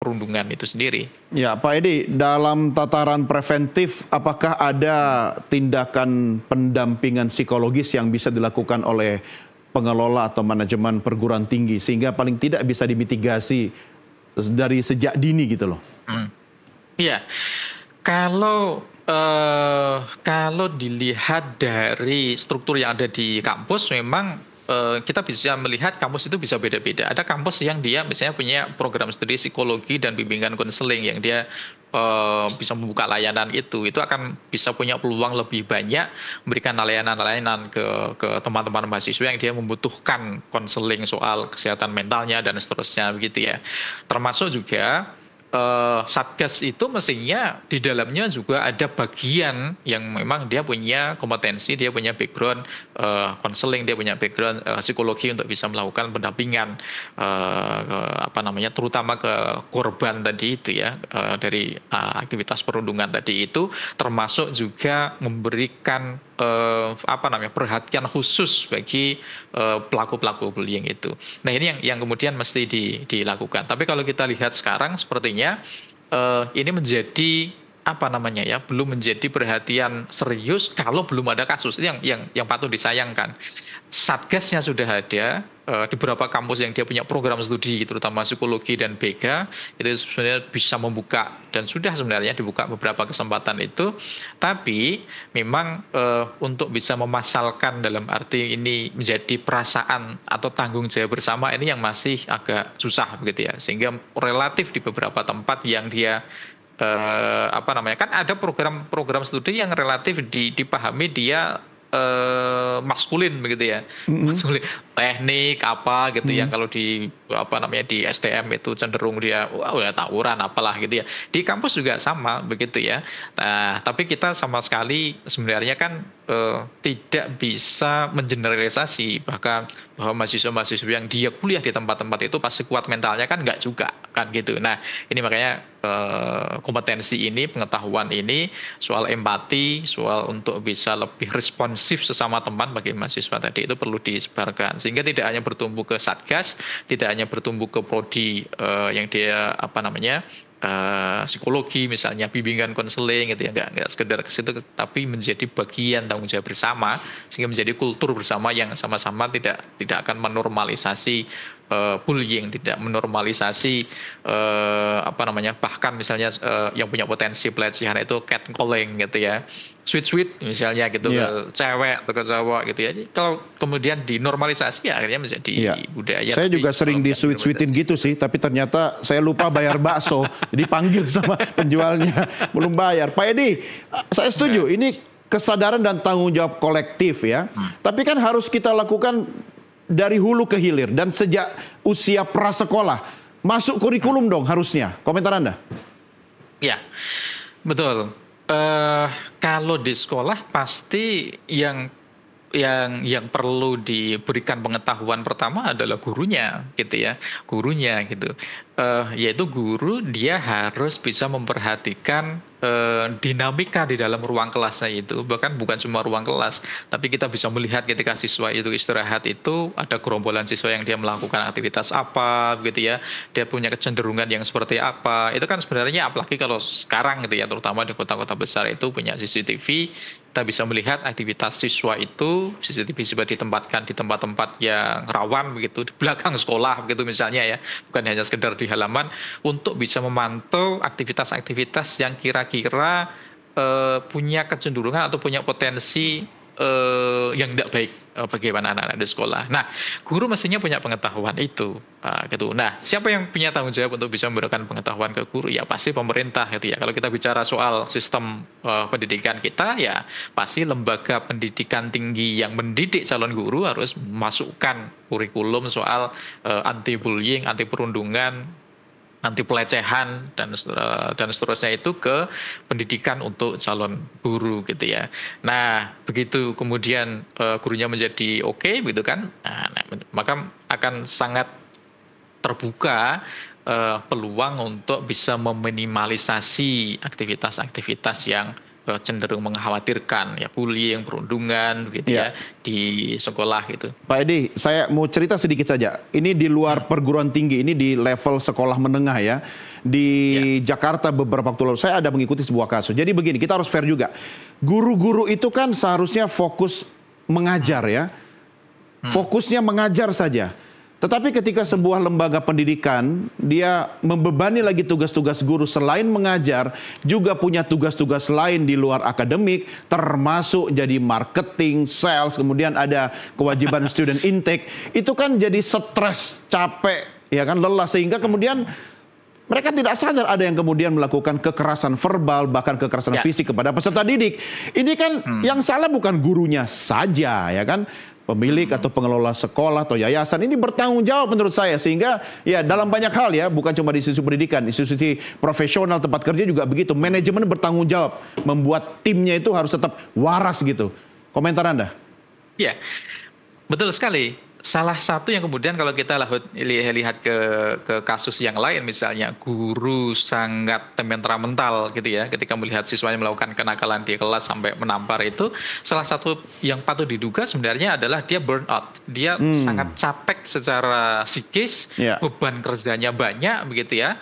perundungan itu sendiri. Ya, Pak Edi, dalam tataran preventif, apakah ada tindakan pendampingan psikologis yang bisa dilakukan oleh pengelola atau manajemen perguruan tinggi sehingga paling tidak bisa dimitigasi dari sejak dini gitu loh? Iya, kalau dilihat dari struktur yang ada di kampus, memang kita bisa melihat kampus itu bisa beda-beda. Ada kampus yang dia misalnya punya program studi psikologi dan bimbingan konseling yang dia bisa membuka layanan itu akan bisa punya peluang lebih banyak memberikan layanan-layanan ke teman-teman mahasiswa yang dia membutuhkan konseling soal kesehatan mentalnya dan seterusnya begitu ya. Termasuk juga Satgas itu mestinya di dalamnya juga ada bagian yang memang dia punya kompetensi, dia punya background konseling, dia punya background psikologi untuk bisa melakukan pendampingan terutama ke korban tadi itu ya, dari aktivitas perundungan tadi itu, termasuk juga memberikan perhatian khusus bagi pelaku-pelaku bullying itu. Nah, ini yang kemudian mesti dilakukan. Tapi kalau kita lihat sekarang sepertinya ini menjadi belum menjadi perhatian serius kalau belum ada kasus. Ini yang patut disayangkan. Satgasnya sudah ada di beberapa kampus yang dia punya program studi terutama psikologi dan BK itu sebenarnya bisa membuka dan sudah sebenarnya dibuka beberapa kesempatan itu, tapi memang untuk bisa memasalkan dalam arti ini menjadi perasaan atau tanggung jawab bersama ini yang masih agak susah begitu ya, sehingga relatif di beberapa tempat yang dia kan ada program studi yang relatif dipahami dia maskulin begitu ya, maskulin teknik apa gitu yang kalau di di STM itu cenderung dia udah tawuran apalah gitu ya. Di kampus juga sama begitu ya. Nah, tapi kita sama sekali sebenarnya kan tidak bisa mengeneralisasi bahwa mahasiswa-mahasiswa yang dia kuliah di tempat-tempat itu pasti kuat mentalnya, kan enggak juga kan gitu. Nah, ini makanya kompetensi ini, pengetahuan ini, soal empati, soal untuk bisa lebih responsif sesama teman bagi mahasiswa tadi itu perlu disebarkan, sehingga tidak hanya bertumbuh ke Satgas, tidak hanya bertumbuh ke prodi yang dia psikologi misalnya, bimbingan konseling gitu ya, nggak sekedar ke situ, tapi menjadi bagian tanggung jawab bersama, sehingga menjadi kultur bersama yang sama-sama tidak akan menormalisasi bullying, tidak menormalisasi bahkan misalnya yang punya potensi pelecehan itu catcalling gitu ya, sweet misalnya gitu, ke cewek atau ke cowok gitu ya. Kalau kemudian dinormalisasi ya akhirnya menjadi budaya. Saya juga sering di sweetin gitu sih, tapi ternyata saya lupa bayar bakso, jadi panggil sama penjualnya belum bayar. Pak Edi, saya setuju, ini kesadaran dan tanggung jawab kolektif ya. Tapi kan harus kita lakukan dari hulu ke hilir dan sejak usia prasekolah, masuk kurikulum dong harusnya. Komentar Anda? Ya, betul. Kalau di sekolah pasti yang perlu diberikan pengetahuan pertama adalah gurunya gitu ya, yaitu guru dia harus bisa memperhatikan dinamika di dalam ruang kelasnya itu, bahkan bukan cuma ruang kelas, tapi kita bisa melihat ketika siswa itu istirahat itu ada gerombolan siswa yang dia melakukan aktivitas apa gitu ya, dia punya kecenderungan yang seperti apa. Itu kan sebenarnya apalagi kalau sekarang gitu ya, terutama di kota-kota besar itu punya CCTV, kita bisa melihat aktivitas siswa itu, CCTV bisa ditempatkan di tempat-tempat yang rawan begitu, di belakang sekolah begitu misalnya ya, bukan hanya sekedar di halaman, untuk bisa memantau aktivitas-aktivitas yang kira-kira punya kecenderungan atau punya potensi yang tidak baik bagaimana anak-anak di sekolah. Nah, guru mestinya punya pengetahuan itu gitu. Nah, siapa yang punya tanggung jawab untuk bisa memberikan pengetahuan ke guru? Ya pasti pemerintah gitu ya. Kalau kita bicara soal sistem pendidikan kita, ya pasti lembaga pendidikan tinggi yang mendidik calon guru harus masukkan kurikulum soal anti bullying, anti perundungan, anti pelecehan dan seterusnya itu ke pendidikan untuk calon guru gitu ya. Nah, begitu kemudian gurunya menjadi oke begitu kan, maka akan sangat terbuka peluang untuk bisa meminimalisasi aktivitas-aktivitas yang cenderung mengkhawatirkan ya bullying, perundungan gitu ya di sekolah gitu. Pak Edi, saya mau cerita sedikit saja. Ini di luar perguruan tinggi, ini di level sekolah menengah ya. Di Jakarta beberapa waktu lalu saya ada mengikuti sebuah kasus. Jadi begini, kita harus fair juga. Guru-guru itu kan seharusnya fokus mengajar ya. Fokusnya mengajar saja. Tetapi ketika sebuah lembaga pendidikan, dia membebani lagi tugas-tugas guru selain mengajar, juga punya tugas-tugas lain di luar akademik, termasuk jadi marketing, sales, kemudian ada kewajiban student intake, itu kan jadi stres, capek, ya kan, lelah, sehingga kemudian mereka tidak sadar ada yang kemudian melakukan kekerasan verbal, bahkan kekerasan fisik kepada peserta didik. Ini kan yang salah bukan gurunya saja, ya kan? Pemilik atau pengelola sekolah atau yayasan ini bertanggung jawab menurut saya, sehingga ya dalam banyak hal ya, bukan cuma di institusi pendidikan, institusi profesional, tempat kerja juga begitu. Manajemen bertanggung jawab membuat timnya itu harus tetap waras gitu. Komentar Anda? Ya, betul sekali. Salah satu yang kemudian kalau kita lihat ke kasus yang lain, misalnya guru sangat temperamental gitu ya, ketika melihat siswanya melakukan kenakalan di kelas sampai menampar, itu salah satu yang patut diduga sebenarnya adalah dia burnout. Dia sangat capek secara psikis, beban kerjanya banyak begitu ya.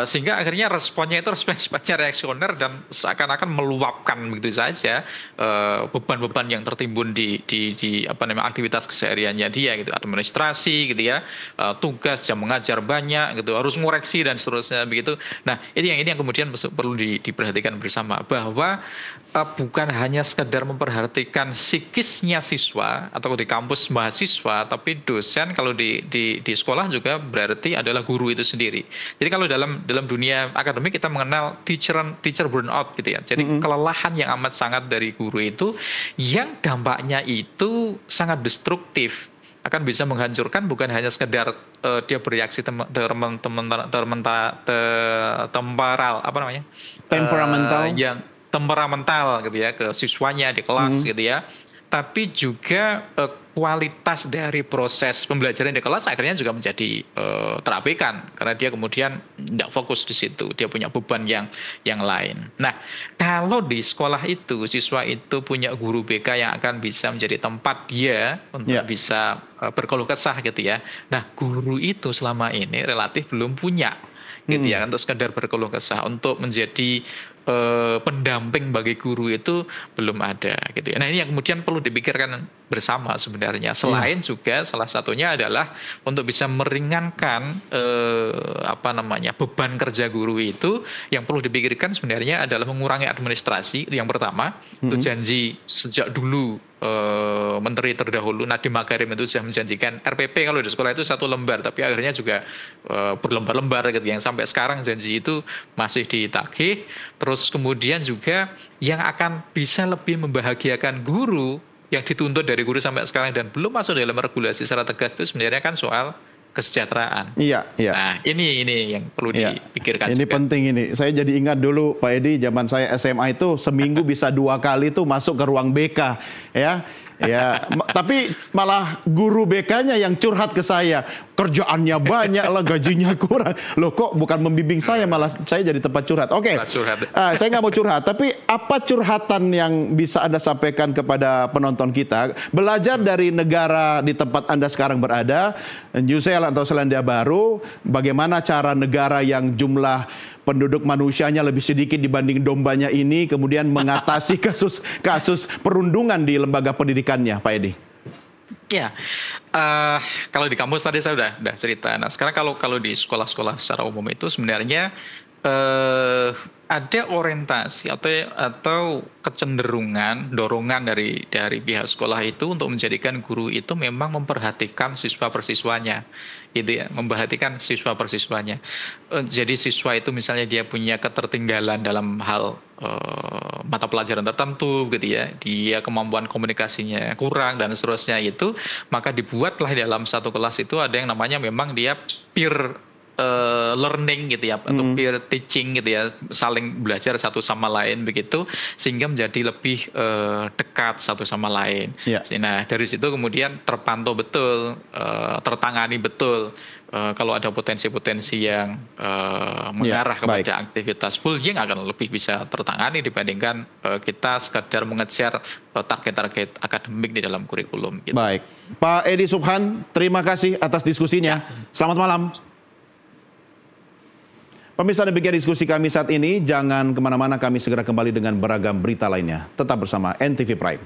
Sehingga akhirnya responnya itu responsnya reaksioner dan seakan-akan meluapkan begitu saja beban-beban yang tertimbun di apa namanya aktivitas kesehariannya dia gitu, administrasi gitu ya, tugas, jam mengajar banyak gitu, harus ngoreksi dan seterusnya begitu. Nah, ini yang kemudian perlu diperhatikan bersama, bahwa bukan hanya sekedar memperhatikan psikisnya siswa atau di kampus mahasiswa, tapi dosen kalau di sekolah juga berarti adalah guru itu sendiri. Jadi kalau dalam dunia akademik kita mengenal teacher burnout gitu ya. Jadi kelelahan yang amat sangat dari guru itu, yang dampaknya itu sangat destruktif, akan bisa menghancurkan, bukan hanya sekedar dia bereaksi temperamental gitu ya ke siswanya di kelas gitu ya, tapi juga kualitas dari proses pembelajaran di kelas akhirnya juga menjadi terabaikan karena dia kemudian tidak fokus di situ, dia punya beban yang lain. Nah, kalau di sekolah itu siswa itu punya guru BK yang akan bisa menjadi tempat dia untuk bisa berkeluh kesah gitu ya. Nah, guru itu selama ini relatif belum punya gitu ya, untuk sekedar berkeluh kesah, untuk menjadi pendamping bagi guru itu belum ada gitu ya. Nah, ini yang kemudian perlu dipikirkan bersama sebenarnya. Selain juga salah satunya adalah untuk bisa meringankan beban kerja guru itu, yang perlu dipikirkan sebenarnya adalah mengurangi administrasi. Itu yang pertama. Itu janji sejak dulu menteri terdahulu Nadiem Makarim itu sudah menjanjikan RPP kalau di sekolah itu 1 lembar, tapi akhirnya juga berlembar-lembar gitu, yang sampai sekarang janji itu masih ditagih. Terus kemudian juga yang akan bisa lebih membahagiakan guru, yang dituntut dari guru sampai sekarang dan belum masuk dalam regulasi secara tegas, itu sebenarnya kan soal kesejahteraan. Iya. Nah, ini yang perlu dipikirkan. Ini juga penting ini. Saya jadi ingat dulu Pak Edi, zaman saya SMA itu seminggu bisa 2 kali tuh masuk ke ruang BK, ya. Tapi malah guru BK-nya yang curhat ke saya, kerjaannya banyak lah, gajinya kurang. Loh, kok bukan membimbing saya, malah saya jadi tempat curhat. Oke. Saya nggak mau curhat, tapi apa curhatan yang bisa Anda sampaikan kepada penonton kita? Belajar dari negara di tempat Anda sekarang berada, New Zealand atau Selandia Baru, bagaimana cara negara yang jumlah penduduk manusianya lebih sedikit dibanding dombanya ini kemudian mengatasi kasus perundungan di lembaga pendidikannya, Pak Edi? Ya, kalau di kampus tadi saya udah cerita. Nah, sekarang kalau di sekolah-sekolah secara umum itu sebenarnya ada orientasi atau kecenderungan, dorongan dari pihak sekolah itu untuk menjadikan guru itu memang memperhatikan siswa persiswanya, gitu ya, memperhatikan siswa persiswanya. Jadi siswa itu misalnya dia punya ketertinggalan dalam hal mata pelajaran tertentu, gitu ya, dia kemampuan komunikasinya kurang dan seterusnya itu, maka dibuatlah dalam satu kelas itu ada yang namanya memang dia peer learning gitu ya, atau peer teaching gitu ya, saling belajar satu sama lain begitu, sehingga menjadi lebih dekat satu sama lain. Ya. Nah dari situ kemudian terpantau betul, tertangani betul. Kalau ada potensi-potensi yang mengarah kepada aktivitas bullying akan lebih bisa tertangani dibandingkan kita sekadar mengejar target-target akademik di dalam kurikulum. Gitu. Baik, Pak Edi Subhan, terima kasih atas diskusinya. Selamat malam. Pemirsa, demikian diskusi kami saat ini. Jangan kemana-mana, kami segera kembali dengan beragam berita lainnya. Tetap bersama NTV Prime.